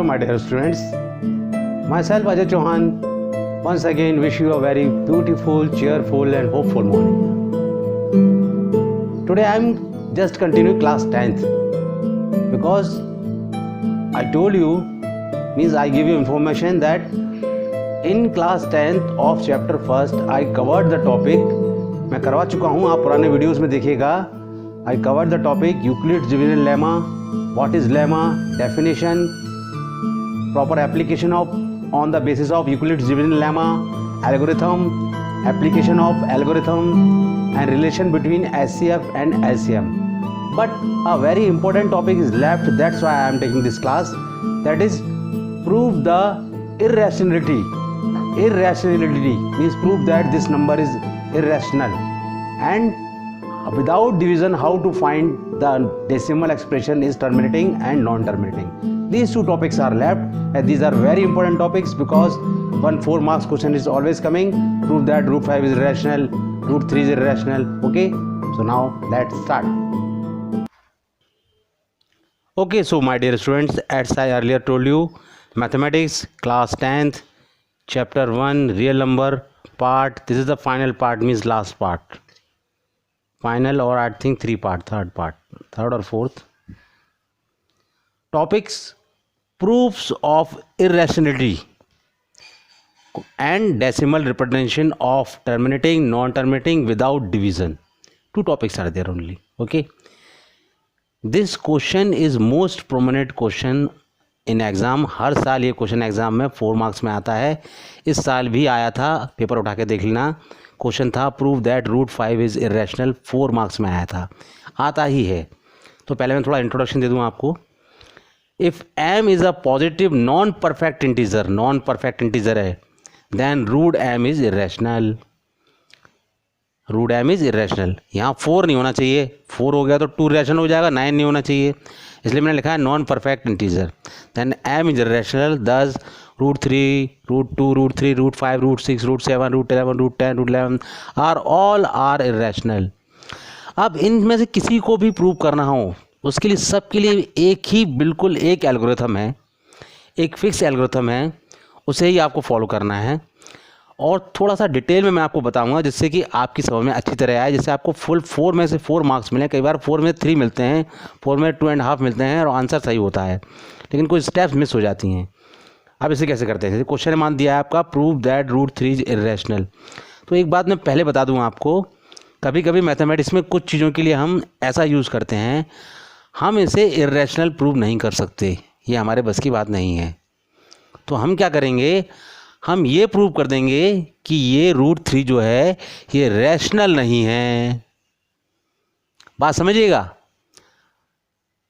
my dear students. Myself Ajay Chauhan once again wish you a very beautiful, cheerful and hopeful morning. Today I am just continuing class 10th because I told you, means I give you information that in class 10th of chapter 1st I covered the topic. मैं करवा चुका हूँ, आप पुराने videos में देखिएगा. I covered the topic Euclid's division lemma, what is lemma, definition, proper application of on the basis of Euclid's division lemma, algorithm, application of algorithm and relation between SCF and LCM. But a very important topic is left, that's why I am taking this class, that is prove the irrationality. Irrationality means prove that this number is irrational, and without division how to find the decimal expression is terminating and non-terminating. These two topics are left, and these are very important topics because 4 marks question is always coming. Prove that root 5 is irrational, root 3 is irrational. Okay, so now let's start. Okay, so my dear students, as I earlier told you, mathematics class 10th chapter 1 real number part, this is the final part, means last part, final, or I think third or fourth. Topics: proofs of irrationality and decimal representation of terminating, non-terminating, without division. 2 topics are there only. Okay, this question is most prominent question in exam. हर साल ये question exam में 4 marks में आता है. इस साल भी आया था, पेपर उठा के देख लेना. क्वेश्चन था prove that root 5 is irrational, 4 marks में आया था, आता ही है. तो पहले मैं थोड़ा इंट्रोडक्शन दे दूँ आपको. If m is a positive non perfect integer है, then root m is irrational. Root m is irrational. यहाँ 4 नहीं होना चाहिए, 4 हो गया तो 2 इरेशनल हो जाएगा, 9 नहीं होना चाहिए, इसलिए मैंने लिखा है non perfect integer. Then m is irrational, दस root 3, root 2, root 3, root 5, root 6, root 7, root 11, root 10, root 11 are all are irrational. अब इनमें से किसी को भी प्रूव करना हो, उसके लिए सबके लिए एक ही बिल्कुल एक एल्गोरिथम है, एक फिक्स एल्गोरिथम है, उसे ही आपको फॉलो करना है. और थोड़ा सा डिटेल में मैं आपको बताऊंगा जिससे कि आपकी समझ में अच्छी तरह आए, जिससे आपको फुल 4 में से 4 मार्क्स मिले. कई बार 4 में 3 मिलते हैं, 4 में 2.5 मिलते हैं और आंसर सही होता है, लेकिन कुछ स्टेप्स मिस हो जाती हैं. अब इसे कैसे करते हैं? जैसे क्वेश्चन मान दिया है आपका prove that root 3 is irrational. तो एक बात मैं पहले बता दूँ आपको, कभी कभी मैथमेटिक्स में कुछ चीज़ों के लिए हम ऐसा यूज़ करते हैं, हम इसे इरेशनल प्रूव नहीं कर सकते, ये हमारे बस की बात नहीं है. तो हम क्या करेंगे, हम ये प्रूव कर देंगे कि ये रूट 3 जो है ये रैशनल नहीं है. बात समझिएगा,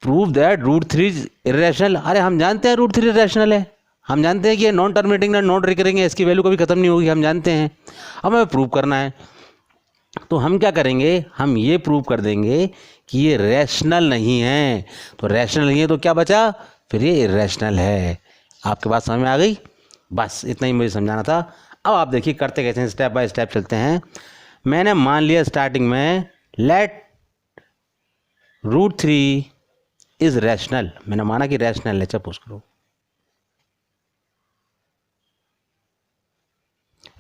प्रूव दैट रूट 3 इरेशनल. अरे हम जानते हैं रूट 3 इरेशनल है, हम जानते हैं कि ये नॉन टर्मिनेटिंग ना नॉन रिकरिंग है, इसकी वैल्यू कभी ख़त्म नहीं होगी, हम जानते हैं. अब हमें प्रूव करना है, तो हम क्या करेंगे, हम ये प्रूव कर देंगे कि ये रैशनल नहीं है. तो रैशनल नहीं है तो क्या बचा, फिर ये इरेशनल है. आपके बात समझ में आ गई? बस इतना ही मुझे समझाना था. अब आप देखिए करते कैसे हैं, स्टेप बाय स्टेप चलते हैं. मैंने मान लिया स्टार्टिंग में लेट रूट 3 इज रैशनल, मैंने माना कि रैशनल है. सपोज करो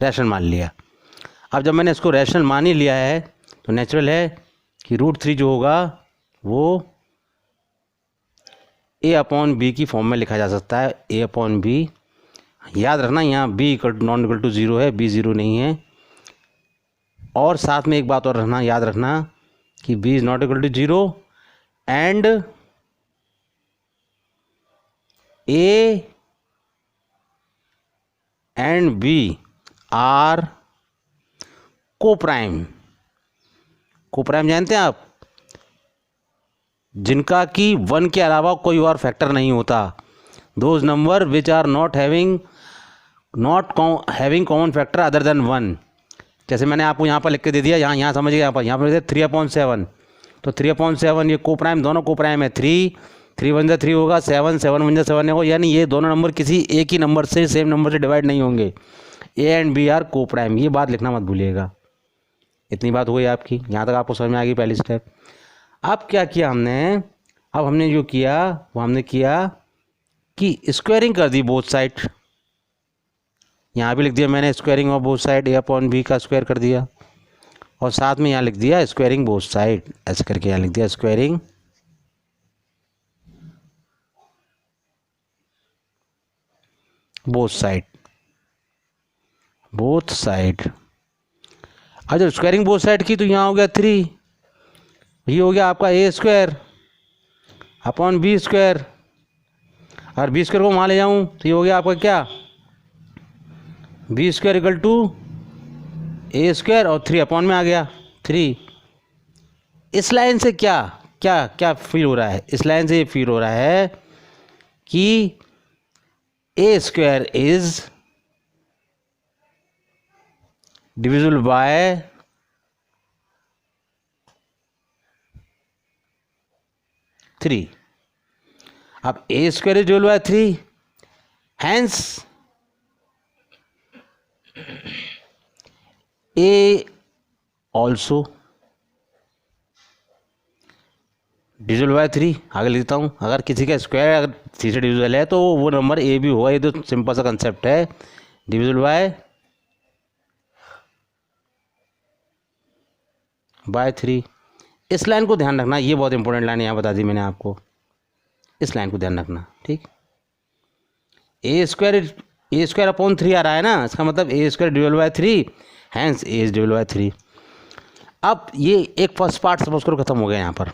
रैशनल मान लिया. अब जब मैंने इसको रैशनल मान ही लिया है तो नेचुरल है कि रूट 3 जो होगा वो a/b की फॉर्म में लिखा जा सकता है. a/b, याद रखना यहाँ b नॉन इक्वल टू 0 है, b 0 नहीं है. और साथ में एक बात और रखना, याद रखना कि b is not equal to 0 and a and b are coprime. Coprime जानते हैं आप, जिनका कि 1 के अलावा कोई और फैक्टर नहीं होता. Those number which are not having common factor other than 1. जैसे मैंने आपको यहाँ पर लिख के दे दिया, यहाँ समझिए, यहाँ पर 3/7. तो 3/7 ये कोप्राइम, दोनों कोप्राइम है. 3 1 3 होगा, 7 7 1 7 होगा, यानी ये दोनों नंबर किसी एक ही नंबर से, सेम नंबर से डिवाइड नहीं होंगे. A and B are coprime, ये बात लिखना मत भूलिएगा. इतनी बात हो गई आपकी, यहाँ तक आपको समझ में आ गई पहली स्टेप. अब क्या किया हमने, अब हमने जो किया वो हमने किया कि स्क्वायरिंग कर दी बोथ साइड, यहाँ भी लिख दिया मैंने squaring of both side, A upon B का स्क्वायर कर दिया, और साथ में यहाँ लिख दिया स्क्वायरिंग बोथ साइड, ऐसे करके यहाँ लिख दिया squaring both side, both side. अब जब स्क्वायरिंग बोथ साइड की तो यहाँ हो गया 3, ये हो गया आपका ए स्क्वायर अपॉन बी स्क्वायर, और बी स्क्वायर को वहाँ ले जाऊँ तो ये हो गया आपका क्या, B square equal to A square, और 3 अपॉन में आ गया 3। इस लाइन से क्या क्या क्या फील हो रहा है, इस लाइन से ये फील हो रहा है कि a square is divisible by three. अब a square is divisible by 3, hence a also divisible by 3। आगे लिखता हूँ, अगर किसी का स्क्वायर अगर 3 से डिविजिबल है तो वो नंबर ए भी होगा, ये तो सिंपल सा कंसेप्ट है, डिविजिबल बाय 3। इस लाइन को ध्यान रखना, ये बहुत इंपॉर्टेंट लाइन यहाँ बता दी मैंने आपको, इस लाइन को ध्यान रखना, ठीक। ए स्क्वायर अपॉन 3 आ रहा है ना, इसका मतलब a square divisible by 3, hence a is divisible by 3। अब ये एक फर्स्ट पार्ट सपोज करो खत्म हो गया यहाँ पर।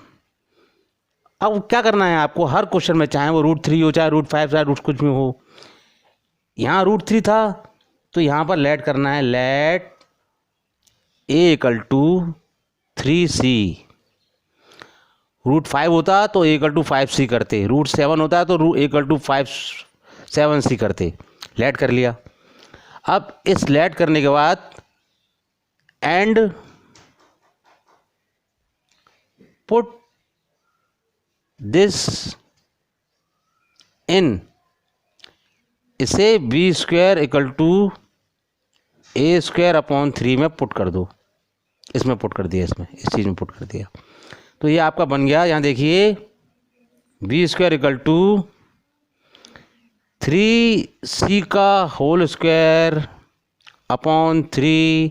अब क्या करना है आपको, हर क्वेश्चन में चाहे वो √3 हो, चाहे √5, चाहे रूट कुछ भी हो, यहाँ √3 था तो यहाँ पर लेट करना है, late A equal to 3c। √5 होता तो ए इक्वल टू 5c करते, √7 होता है तो ए इक्वल टू 7c करते, लेट कर लिया। अब इस लेट करने के बाद एंड पुट दिस इन, इसे B square equal to A square upon 3 में पुट कर दो, इसमें पुट कर दिया, इसमें इस चीज़ में पुट कर दिया, तो ये आपका बन गया, यहाँ देखिए B square equal to 3c का होल स्क्वायर अपॉन 3,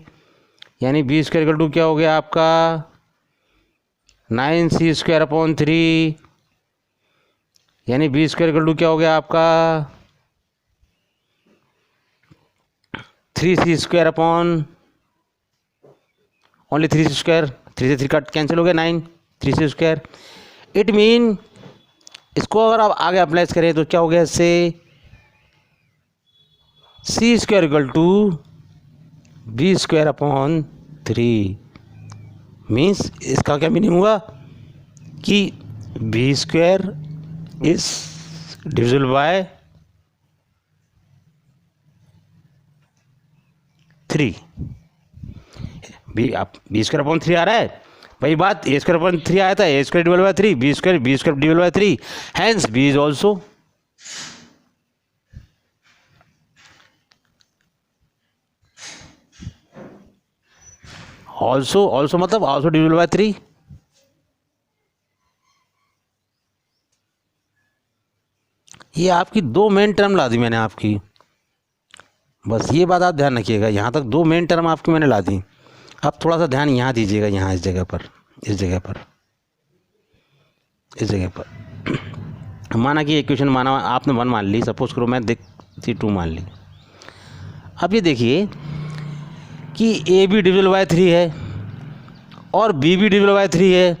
यानी बी स्क्वायर इक्वल टू क्या हो गया आपका 9c स्क्वायर अपॉन 3, यानी बी स्क्वायर इक्वल टू क्या हो गया आपका 3c square upon only 3c square, 3 से 3 कट कैंसिल हो गया 9, 3c स्क्वायर। इट मीन इसको अगर आप आगे अप्लाई करें तो क्या हो गया, इससे c square equal to B square upon 3, means इसका क्या मीनिंग हुआ कि B square is divisible by 3। B square upon 3 आ रहा है, वही बात ए स्क्वायर अपॉन 3 आया था, a square divisible by 3, B square divisible by 3, hence b is also मतलब ऑल्सो डिविजिबल बाय 3। ये आपकी 2 मेन टर्म ला दी मैंने आपकी, बस ये बात आप ध्यान रखिएगा, यहाँ तक 2 मेन टर्म आपकी मैंने ला दी। अब थोड़ा सा ध्यान यहाँ दीजिएगा, यहाँ इस जगह पर, इस जगह पर, इस जगह पर। माना कि इक्वेशन माना आपने 1 मान ली, सपोज करो मैं देखती 2 मान ली। अब ये देखिए कि ए भी डिविजिबल बाय 3 है और बी भी डिविजिबल बाय 3 है,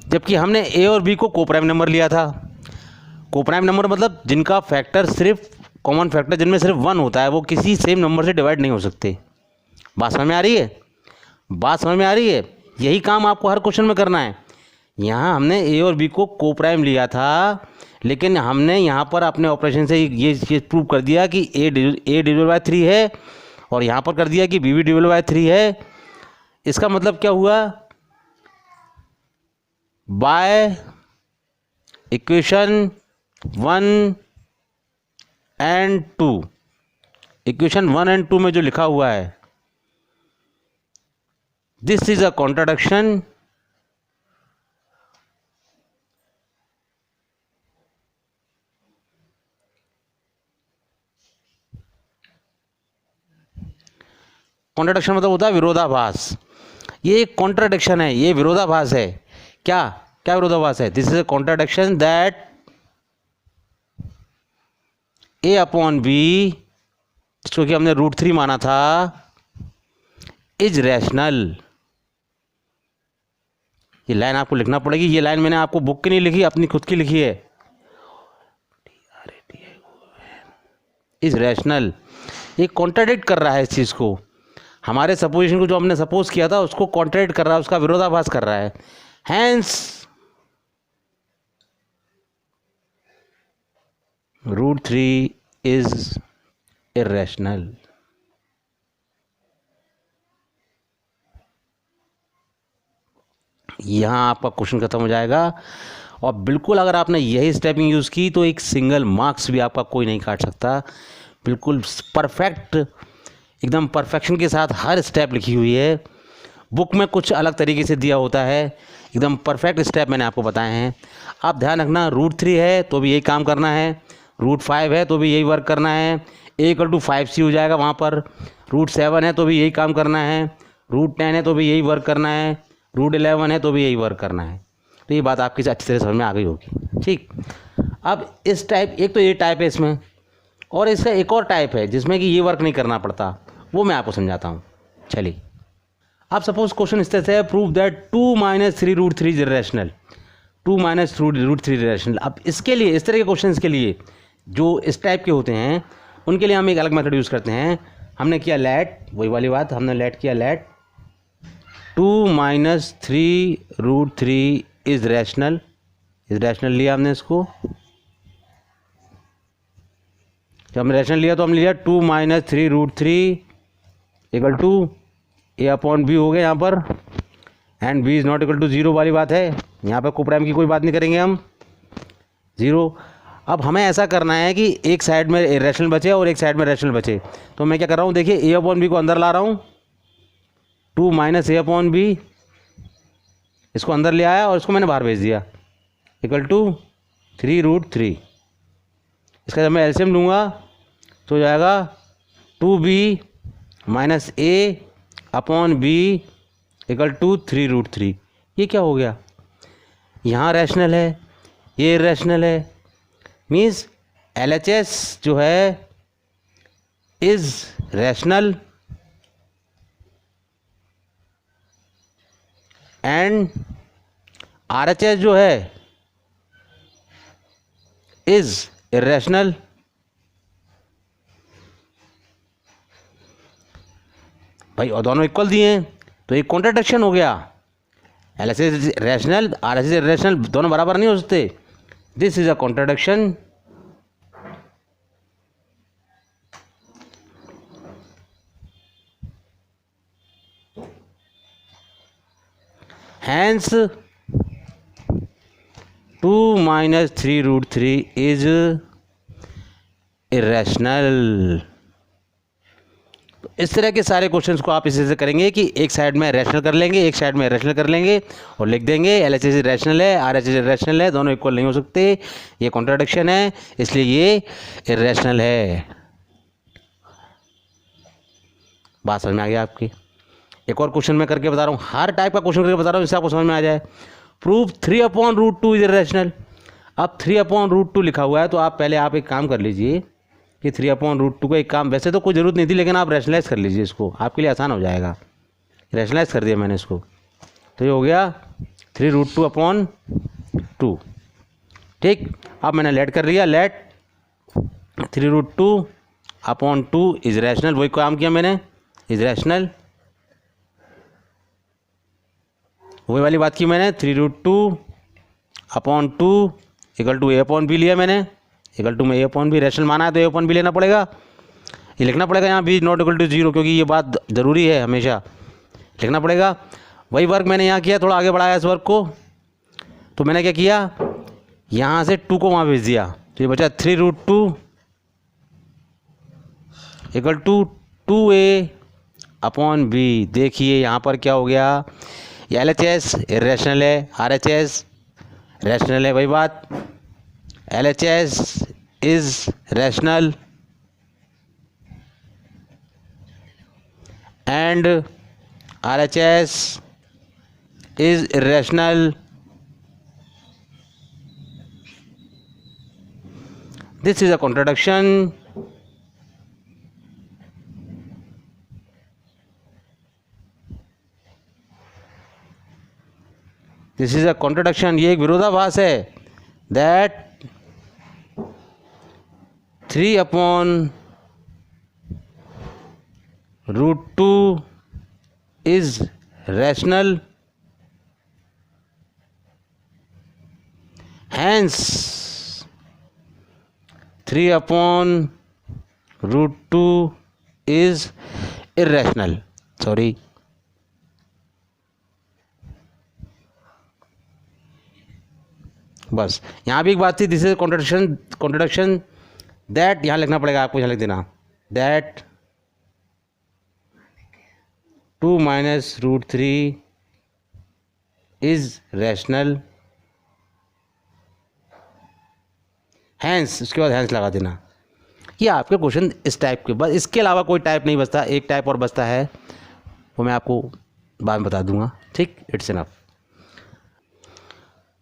जबकि हमने ए और बी को कोप्राइम नंबर लिया था। कोप्राइम नंबर मतलब जिनका फैक्टर सिर्फ कॉमन फैक्टर जिनमें सिर्फ 1 होता है, वो किसी सेम नंबर से डिवाइड नहीं हो सकते। बात समझ में आ रही है, बात समझ में आ रही है। यही काम आपको हर क्वेश्चन में करना है। यहाँ हमने ए और बी को कोप्राइम लिया था, लेकिन हमने यहाँ पर अपने ऑपरेशन से ये प्रूव कर दिया कि ए डिविजिबल बाय 3 है, और यहाँ पर कर दिया कि बी भी डिविजिबल बाय 3 है। इसका मतलब क्या हुआ, by equation 1 and 2, equation 1 and 2 में जो लिखा हुआ है, this is a contradiction contradiction मतलब होता है विरोधाभास। ये एक कॉन्ट्राडिक्शन है, ये विरोधाभास है। क्या क्या विरोधाभास है? This is a contradiction that A upon B, जिसको कि हमने √3 माना था, इज रैशनल। ये लाइन आपको लिखना पड़ेगी। ये लाइन मैंने आपको बुक की नहीं लिखी, अपनी खुद की लिखी है। इज रैशनल, ये कॉन्ट्राडिक्ट कर रहा है इस चीज़ को, हमारे सपोजिशन को जो हमने सपोज किया था उसको कॉन्ट्राडिक्ट कर रहा है, उसका विरोधाभास कर रहा है। Hence √3 is irrational. यहाँ आपका क्वेश्चन खत्म हो जाएगा। और बिल्कुल अगर आपने यही स्टेपिंग यूज़ की तो एक सिंगल मार्क्स भी आपका कोई नहीं काट सकता। बिल्कुल परफेक्ट, एकदम परफेक्शन के साथ हर स्टेप लिखी हुई है। बुक में कुछ अलग तरीके से दिया होता है, एकदम परफेक्ट स्टेप मैंने आपको बताए हैं। आप ध्यान रखना, √3 है तो भी यही काम करना है, √5 है तो भी यही वर्क करना है, A = 5C हो जाएगा वहाँ पर। √7 है तो भी यही काम करना है, √10 है तो भी यही वर्क करना है, √11 है तो भी यही वर्क करना है। तो ये बात आपकी अच्छी तरह समझ में आ गई होगी। ठीक, अब इस टाइप, एक तो ये टाइप है इसमें, और इसका एक और टाइप है जिसमें कि ये वर्क नहीं करना पड़ता, वो मैं आपको समझाता हूँ। चलिए, आप सपोज क्वेश्चन इस तरह से है, prove that 2 - 3 √3 is irrational. 2 - √3 irrational. अब इसके लिए, इस तरह के क्वेश्चन के लिए जो इस टाइप के होते हैं, उनके लिए हम एक अलग मेथड यूज़ करते हैं। हमने किया लेट, वही वाली बात, हमने लेट किया, let 2 - 3 √3 is rational. Is rational लिया हमने इसको। जब हमने रैशनल लिया तो हमने लिया 2 - 3 √3 = A/B हो गया यहाँ पर, एंड B ≠ = 0 वाली बात है। यहाँ पर कोप्राइम की कोई बात नहीं करेंगे हम, 0। अब हमें ऐसा करना है कि एक साइड में रैशनल बचे और एक साइड में रैशनल बचे। तो मैं क्या कर रहा हूँ, देखिए A/B को अंदर ला रहा हूँ, 2 - A/B इसको अंदर ले आया और इसको मैंने बाहर भेज दिया, = 3 √3। इसका जब मैं एलसीएम लूँगा तो हो जाएगा 2B - A/B = 3 √3। ये क्या हो गया, यहाँ रैशनल है, ये इर्रेशनल है। मीन्स LHS जो है इज रैशनल एंड RHS जो है इज इर्रेशनल। भाई और दोनों इक्वल दिए हैं तो एक कॉन्ट्राडिक्शन हो गया। LHS रैशनल, RHS इर्रेशनल, दोनों बराबर नहीं हो सकते। This is a contradiction. Hence 2 - 3 √3 is irrational। इस तरह के सारे क्वेश्चंस को आप इसी से करेंगे कि एक साइड में रैशनल कर लेंगे, एक साइड में रैशनल कर लेंगे और लिख देंगे LHS रैशनल है, RHS रैशनल है, दोनों इक्वल नहीं हो सकते, ये कॉन्ट्राडिक्शन है, इसलिए ये इर्रेशनल है। बात समझ में आ गई आपकी? एक और क्वेश्चन मैं करके बता रहा हूँ, हर टाइप का क्वेश्चन करके बता रहा हूँ जिससे आपको समझ में आ जाए। Proof 3/√2 is irrational. अब 3/√2 लिखा हुआ है तो आप पहले आप एक काम कर लीजिए कि 3/√2 का एक काम, वैसे तो कोई ज़रूरत नहीं थी लेकिन आप रैशनलाइज कर लीजिए इसको, आपके लिए आसान हो जाएगा। रैशनलाइज कर दिया मैंने इसको, तो ये हो गया 3√2/2। ठीक, अब मैंने लेट कर लिया, लेट 3√2/2 इज रैशनल। वही काम किया मैंने, इज रैशनल, वही वाली बात की मैंने। 3√2/2 = A/B लिया मैंने, = में A/B रैशनल माना है तो A/B लेना पड़ेगा, ये लिखना पड़ेगा यहाँ B ≠ = 0, क्योंकि ये बात ज़रूरी है, हमेशा लिखना पड़ेगा। वही वर्क मैंने यहाँ किया, थोड़ा आगे बढ़ाया इस वर्क को। तो मैंने क्या किया, यहाँ से 2 को वहाँ भेज दिया, तो ये बचा 3√2 = 2A/B। देखिए यहाँ पर क्या हो गया, LHS इर्रेशनल है, RHS रैशनल है, वही बात, LHS is rational and RHS is irrational. This is a contradiction. This is a contradiction, ये एक विरोधाभास है. That 3/√2 is rational, hence 3/√2 is irrational. Sorry. बस यहाँ भी एक बात थी, दिस इज कॉन्ट्रडिक्शन दैट, यहाँ लिखना पड़ेगा आपको, यहाँ लिख देना दैट 2 - √3 इज रैशनल, हैंस, उसके बाद हैंस लगा देना. ये आपके क्वेश्चन इस टाइप के, बस इसके अलावा कोई टाइप नहीं बचता. एक टाइप और बचता है, वो मैं आपको बाद में बता दूंगा. ठीक, it's enough.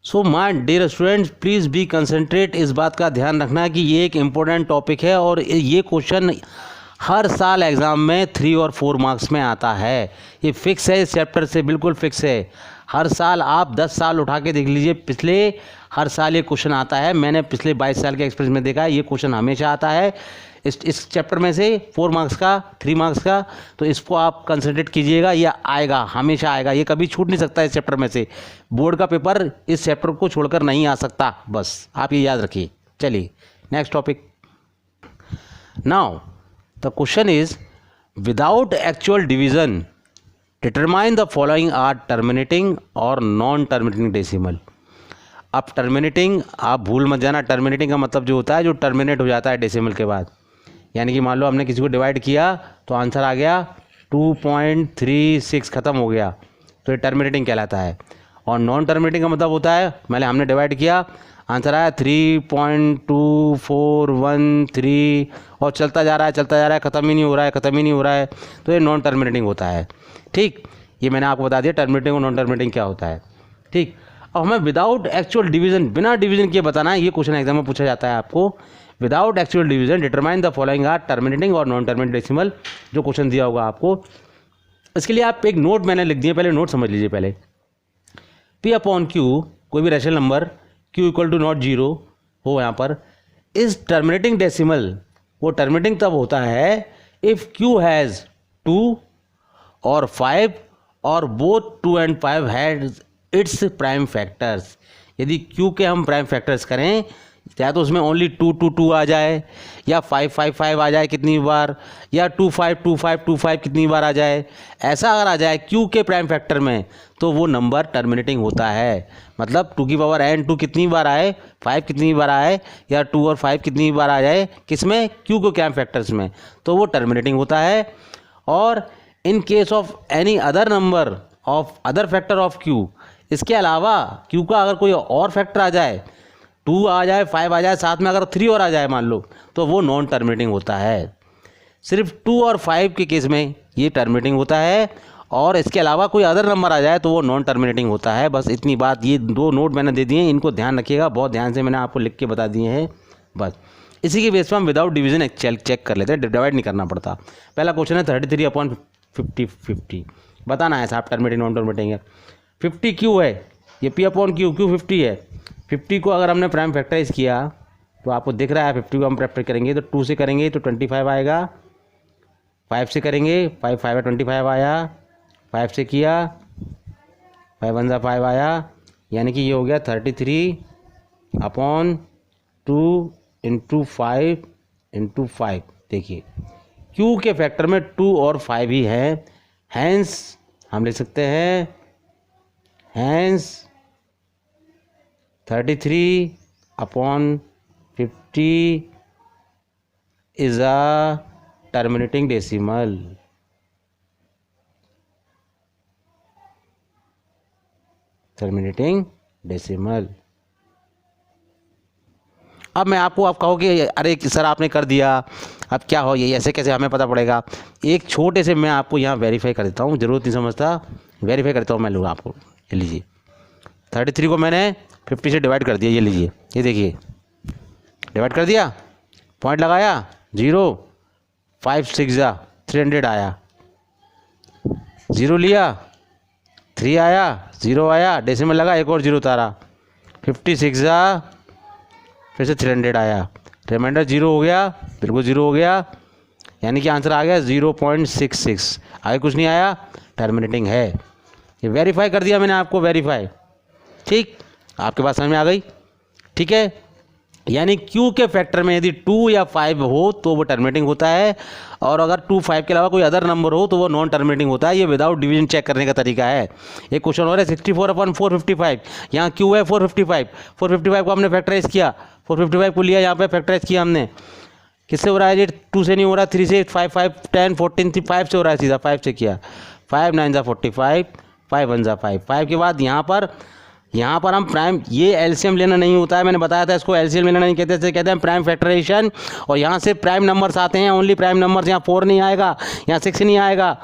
So my dear students, please be concentrate. इस बात का ध्यान रखना कि ये एक इम्पोर्टेंट टॉपिक है और ये क्वेश्चन हर साल एग्ज़ाम में 3 और 4 मार्क्स में आता है. ये फिक्स है, इस चैप्टर से बिल्कुल फिक्स है. हर साल आप 10 साल उठा के देख लीजिए, पिछले हर साल ये क्वेश्चन आता है. मैंने पिछले 22 साल के एक्सपीरियंस में देखा है, ये क्वेश्चन हमेशा आता है इस चैप्टर में से 4 मार्क्स का, 3 मार्क्स का. तो इसको आप कंसंट्रेट कीजिएगा, ये आएगा, हमेशा आएगा, ये कभी छूट नहीं सकता इस चैप्टर में से. बोर्ड का पेपर इस चैप्टर को छोड़कर नहीं आ सकता, बस आप ये याद रखिए. चलिए next topic. Now the question is, without actual division determine the following are terminating और नॉन टर्मिनेटिंग डेसिमल. अब टर्मिनेटिंग आप भूल मत जाना. टर्मिनेटिंग का मतलब जो होता है, जो टर्मिनेट हो जाता है डेसिमल के बाद. यानी कि मान लो हमने किसी को डिवाइड किया तो आंसर आ गया 2.36, ख़त्म हो गया, तो ये टर्मिनेटिंग कहलाता है. और नॉन टर्मिनेटिंग का मतलब होता है, मैंने हमने डिवाइड किया, आंसर आया 3.2413 और चलता जा रहा है, ख़त्म ही नहीं हो रहा है, तो ये नॉन टर्मिनेटिंग होता है. ठीक, ये मैंने आपको बता दिया टर्मिनेटिंग और नॉन टर्मिनेटिंग क्या होता है. ठीक, अब हमें विदाउट एक्चुअल डिवीजन, बिना डिवीजन किए बताना है. ये क्वेश्चन एग्जाम में पूछा जाता है आपको. Without actual division determine the following are terminating और नॉन टर्मिनेटिंग डेसिमल, जो क्वेश्चन दिया होगा आपको. इसके लिए आप एक नोट मैंने लिख दिए, पहले नोट समझ लीजिए. पहले P/Q, कोई भी रैशनल नंबर Q = नॉट 0 हो यहाँ पर, इज टर्मिनेटिंग डेसिमल. वो टर्मिनेटिंग तब होता है इफ़ Q हैज़ 2 और 5 और both 2 and 5 has its prime factors. यदि Q के हम प्राइम फैक्टर्स करें, या तो उसमें ओनली 2 आ जाए, या 5 आ जाए कितनी बार, या 2 5 कितनी बार आ जाए. ऐसा अगर आ जाए Q के प्राइम फैक्टर में, तो वो नंबर टर्मिनेटिंग होता है. मतलब 2n2 कितनी बार आए, 5 कितनी बार आए, या 2 और 5 कितनी बार आ जाए, किसमें, Q के प्राइम फैक्टर्स में, तो वो टर्मिनेटिंग होता है. और in case of any other number of other factor of Q, इसके अलावा Q का अगर कोई और फैक्टर आ जाए, 2 आ जाए, 5 आ जाए, साथ में अगर 3 और आ जाए मान लो, तो वो नॉन टर्मिनेटिंग होता है. सिर्फ 2 और 5 के केस में ये टर्मिनेटिंग होता है, और इसके अलावा कोई अदर नंबर आ जाए तो वो नॉन टर्मिनेटिंग होता है. बस इतनी बात, ये 2 नोट मैंने दे दिए, इनको ध्यान रखिएगा, बहुत ध्यान से मैंने आपको लिख के बता दिए हैं. बस इसी के बेस पर हम विदाउट डिवीजन चेक कर लेते हैं, डिवाइड नहीं करना पड़ता. पहला क्वेश्चन है 33/50 बताना है साहब, टर्मिनेटिंग नॉन टर्मिनेटिंग है. 50 Q है, ये P/Q 50 है. 50 को अगर हमने प्राइम फैक्टराइज किया तो आपको दिख रहा है 50 को हम फैक्टर करेंगे तो 2 से करेंगे तो 25 आएगा, 5 से करेंगे 5 है 25 आया, 5 से किया 5 1 5 आया, यानी कि ये हो गया 33/2 × 5 × 5. देखिए Q के फैक्टर में 2 और 5 ही है, हैंस हम लिख सकते हैं, hence 33/50 is a terminating decimal. अब मैं आपको आप कहोगे अरे सर आपने कर दिया, अब क्या हो ये ऐसे कैसे हमें पता पड़ेगा। एक छोटे से मैं आपको यहाँ वेरीफाई कर देता हूँ, ज़रूरत नहीं समझता, वेरीफाई करता हूँ मैं लूँगा आपको। ये लीजिए 33 को मैंने 50 से डिवाइड कर दिया, ये लीजिए, ये देखिए डिवाइड कर दिया, पॉइंट लगाया 0, 5 6 जा 300 आया, 0 लिया 3 आया, 0 आया, डेसिमल लगा, एक और 0 उतारा, 56 जा फिर से 300 आया, रिमाइंडर 0 हो गया, बिल्कुल 0 हो गया, यानी कि आंसर आ गया 0.66। आगे कुछ नहीं आया, टर्मिनेटिंग है। ये वेरीफाई कर दिया मैंने आपको, वेरीफाई। ठीक, आपके पास समझ में आ गई। ठीक है, यानी Q के फैक्टर में यदि 2 या 5 हो तो वो टर्मिनेटिंग होता है, और अगर 2 5 के अलावा कोई अदर नंबर हो तो वो नॉन टर्मिनेटिंग होता है। ये विदाउट डिवीजन चेक करने का तरीका है। एक क्वेश्चन और है 64/455, यहाँ Q है 455, 455 को हमने फैक्टराइज किया, 455 को लिया यहाँ पे फैक्टराइज किया हमने, किससे हो रहा है ये, 2 से नहीं हो रहा, 3 से, 5 5 10 14 5 से हो रहा है, सीधा 5 से किया, 5 9 जा 45, 5 1 जा 5, 5 के बाद यहाँ पर हम प्राइम, ये एलसीएम लेना नहीं होता है, मैंने बताया था इसको एलसीएम लेना नहीं कहते, इसे कहते हैं प्राइम फैक्टराइजेशन। और यहाँ से प्राइम नंबर्स आते हैं, ओनली प्राइम नंबर्स, यहाँ 4 नहीं आएगा, यहाँ 6 नहीं आएगा,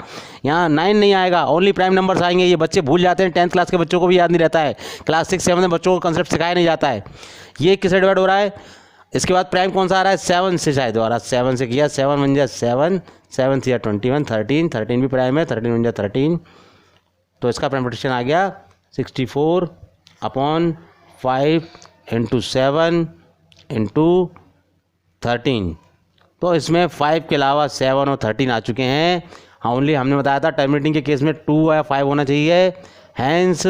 यहाँ 9 नहीं आएगा, ओनली प्राइम नंबर्स आएंगे। ये बच्चे भूल जाते हैं, 10th क्लास के बच्चों को भी याद नहीं रहता है, क्लास 6 7 में बच्चों को कंसेप्ट सिखाया नहीं जाता है। ये किससे डिवाइड हो रहा है, इसके बाद प्राइम कौन सा आ रहा है, 7 से शायद हो रहा है, 7 से किया, 7 1 जा 7, 7 3 21, 13, 13 भी प्राइम है, 13 1 जा 13, तो इसका प्राइम फैक्टराइजेशन आ गया 64/5 × 7 × 13। तो इसमें 5 के अलावा 7 और 13 आ चुके हैं। हाँ, ओनली हमने बताया था टर्मिनेटिंग के केस में 2 या 5 होना चाहिए, हैंस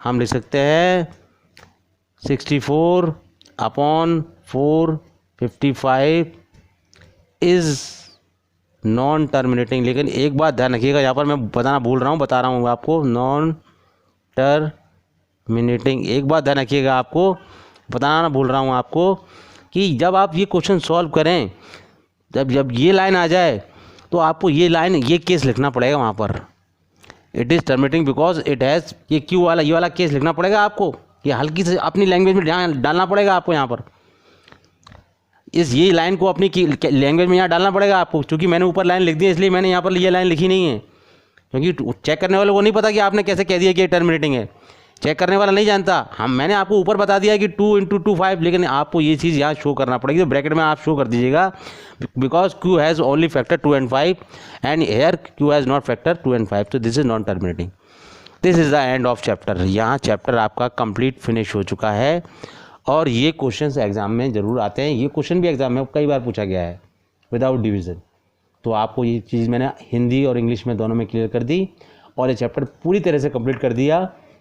हम लिख सकते हैं 64/455 इज़ नॉन टर्मिनेटिंग। लेकिन एक बात ध्यान रखिएगा, यहाँ पर मैं बताना भूल रहा हूँ, बता रहा हूँ आपको, नॉन टर्मिनेटिंग। एक बात ध्यान रखिएगा, आपको बताना भूल रहा हूँ आपको, कि जब आप ये क्वेश्चन सॉल्व करें, जब ये लाइन आ जाए तो आपको ये लाइन, ये केस लिखना पड़ेगा वहाँ पर, it is terminating because it has, ये क्यू वाला, ये वाला केस लिखना पड़ेगा आपको, ये हल्की से अपनी लैंग्वेज में ध्यान डालना पड़ेगा आपको यहाँ पर, ये लाइन को अपनी लैंग्वेज में यहाँ डालना पड़ेगा आपको। क्योंकि मैंने ऊपर लाइन लिख दी है, इसलिए मैंने यहाँ पर ये लाइन लिखी नहीं है, क्योंकि चेक करने वाले को नहीं पता कि आपने कैसे कह दिया कि टर्मिनेटिंग है, चेक करने वाला नहीं जानता। मैंने आपको ऊपर बता दिया कि 2 × 2 5, लेकिन आपको ये चीज़ यहाँ शो करना पड़ेगी, तो ब्रैकेट में आप शो कर दीजिएगा, because Q has only factor 2 and 5 and here Q has not factor 2 and 5, तो this is non terminating. This is the end of chapter. यहाँ चैप्टर आपका कंप्लीट फिनिश हो चुका है, और ये क्वेश्चंस एग्जाम में ज़रूर आते हैं, ये क्वेश्चन भी एग्जाम में कई बार पूछा गया है विदाउट डिवीज़न। तो आपको ये चीज़ मैंने हिंदी और इंग्लिश में दोनों में क्लियर कर दी, और ये चैप्टर पूरी तरह से कंप्लीट कर दिया।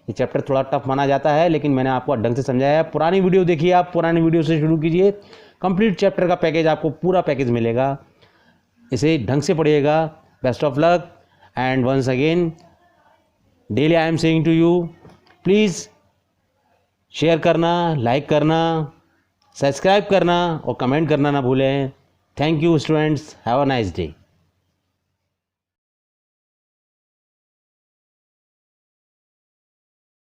ये चैप्टर थोड़ा टफ माना जाता है, लेकिन मैंने आपको ढंग से समझाया है। पुरानी वीडियो देखिए, आप पुरानी वीडियो से शुरू कीजिए, कंप्लीट चैप्टर का पैकेज आपको, पूरा पैकेज मिलेगा, इसे ढंग से पढ़िएगा। Best of luck, and once again daily I am saying to you, please share करना, लाइक करना, सब्सक्राइब करना और कमेंट करना ना भूलें। Thank you students, have a nice day.